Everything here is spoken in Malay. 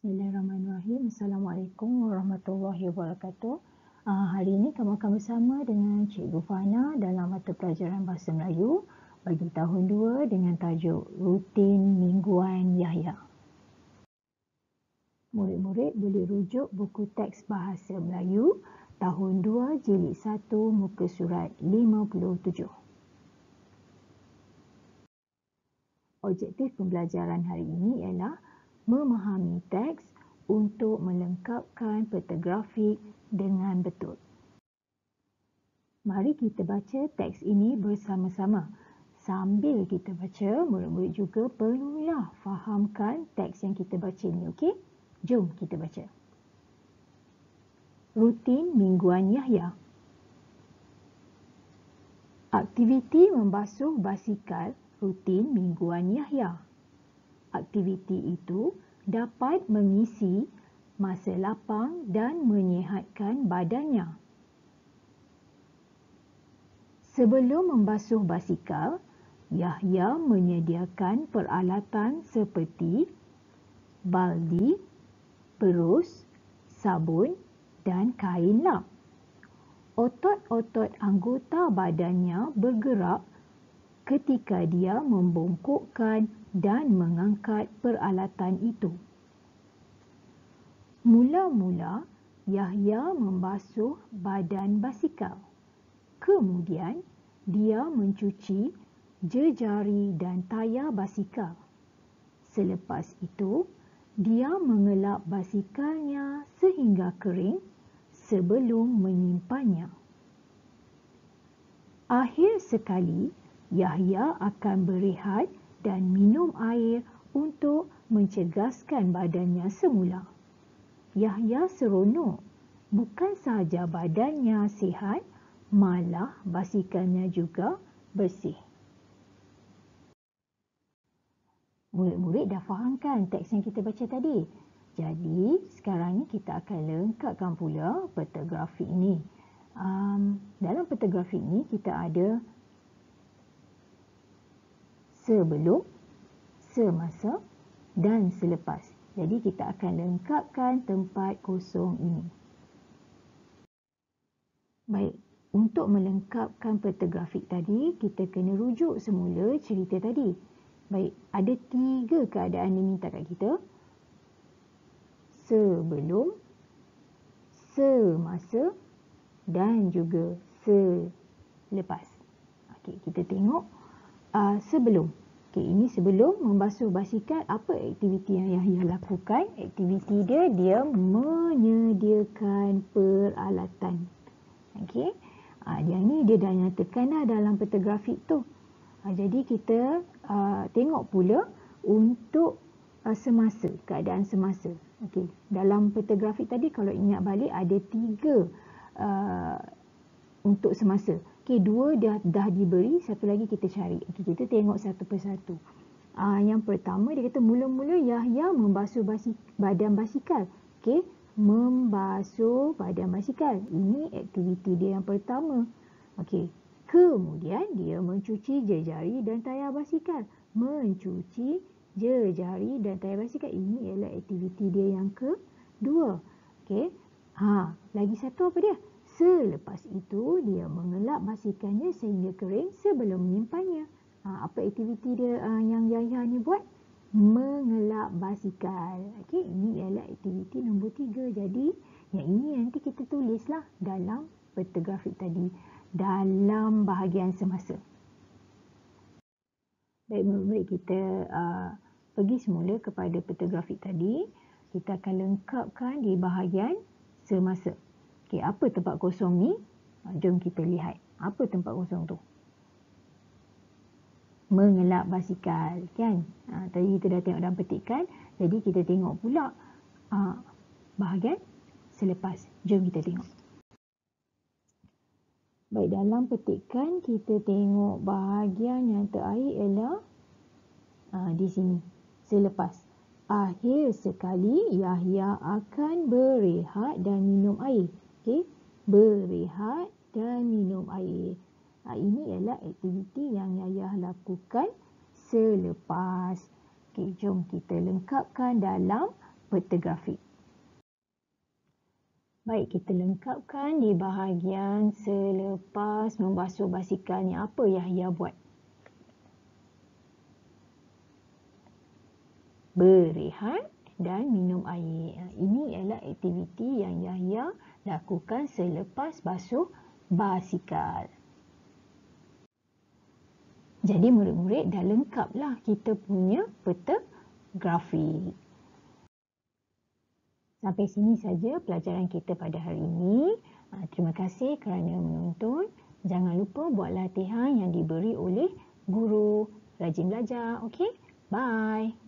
Bismillahirrahmanirrahim. Assalamualaikum warahmatullahi wabarakatuh. Hari ini kamu akan bersama dengan Cikgu Fana dalam mata pelajaran Bahasa Melayu bagi tahun 2 dengan tajuk Rutin Mingguan Yahya. Murid-murid boleh rujuk buku teks Bahasa Melayu tahun 2 jilid 1 muka surat 57. Objektif pembelajaran hari ini ialah memahami teks untuk melengkapkan peta grafik dengan betul. Mari kita baca teks ini bersama-sama. Sambil kita baca, murid-murid juga perlulah fahamkan teks yang kita baca ini, okey? Jom kita baca. Rutin Mingguan Yahya. Aktiviti membasuh basikal rutin mingguan Yahya. Aktiviti itu dapat mengisi masa lapang dan menyihatkan badannya. Sebelum membasuh basikal, Yahya menyediakan peralatan seperti baldi, berus, sabun dan kain lap. Otot-otot anggota badannya bergerak ketika dia membongkokkan dan mengangkat peralatan itu. Mula-mula, Yahya membasuh badan basikal. Kemudian, dia mencuci jejari dan tayar basikal. Selepas itu, dia mengelap basikalnya sehingga kering sebelum menyimpannya. Akhir sekali, Yahya akan berehat dan minum air untuk mencegaskan badannya semula. Yahya seronok. Bukan sahaja badannya sihat, malah basikalnya juga bersih. Murid-murid dah fahamkan teks yang kita baca tadi? Jadi, sekarang ni kita akan lengkapkan pula peta grafik ini. Dalam peta grafik ini, kita ada sebelum, semasa dan selepas. Jadi, kita akan lengkapkan tempat kosong ini. Baik, untuk melengkapkan peta grafik tadi, kita kena rujuk semula cerita tadi. Baik, ada 3 keadaan diminta kat kita. Sebelum, semasa dan juga selepas. Okey, kita tengok sebelum. Okey, ini sebelum membasuh basikal, apa aktiviti yang Yahya lakukan? Aktiviti dia menyediakan peralatan. Okey. Dia dah nyatakan dah dalam peta grafik tu. Jadi kita tengok pula untuk semasa, keadaan semasa. Okey, dalam peta grafik tadi kalau ingat balik ada 3 untuk semasa. Okey, 2 dah diberi, satu lagi kita cari. Okey, kita tengok satu persatu. Yang pertama dia kata mula-mula Yahya membasuh badan basikal. Okey, membasuh badan basikal. Ini aktiviti dia yang pertama. Okey, kemudian dia mencuci jejari dan tayar basikal. Mencuci jejari dan tayar basikal. Ini ialah aktiviti dia yang kedua. Okey. Lagi satu apa dia? Selepas itu dia mengelap basikalnya sehingga kering sebelum menyimpannya. Apa aktiviti dia yang Yahya ni buat? Mengelap basikal. Okey, ini ialah aktiviti nombor 3. Jadi yang ini nanti kita tulislah dalam peta grafik tadi dalam bahagian semasa. Baik, murid-murid, kita pergi semula kepada peta grafik tadi. Kita akan lengkapkan di bahagian semasa. Okey, apa tempat kosong ni? Jom kita lihat. Apa tempat kosong tu? Mengelap basikal, kan? Tadi kita dah tengok dalam petikan. Jadi kita tengok pula bahagian selepas. Jom kita tengok. Baik, dalam petikan kita tengok bahagian yang terakhir ialah di sini, selepas. Akhir sekali Yahya akan berehat dan minum air. Okey, berehat dan minum air. Ini ialah aktiviti yang Yahya lakukan selepas. Okey, jom kita lengkapkan dalam peta grafik. Baik, kita lengkapkan di bahagian selepas membasuh basikal ni. Apa Yahya buat? Berehat dan minum air. Ini ialah aktiviti yang Yahya lakukan selepas basuh basikal. Jadi murid-murid dah lengkaplah kita punya peta grafik. Sampai sini saja pelajaran kita pada hari ini. Terima kasih kerana menonton. Jangan lupa buat latihan yang diberi oleh guru. Rajin belajar. Okey? Bye.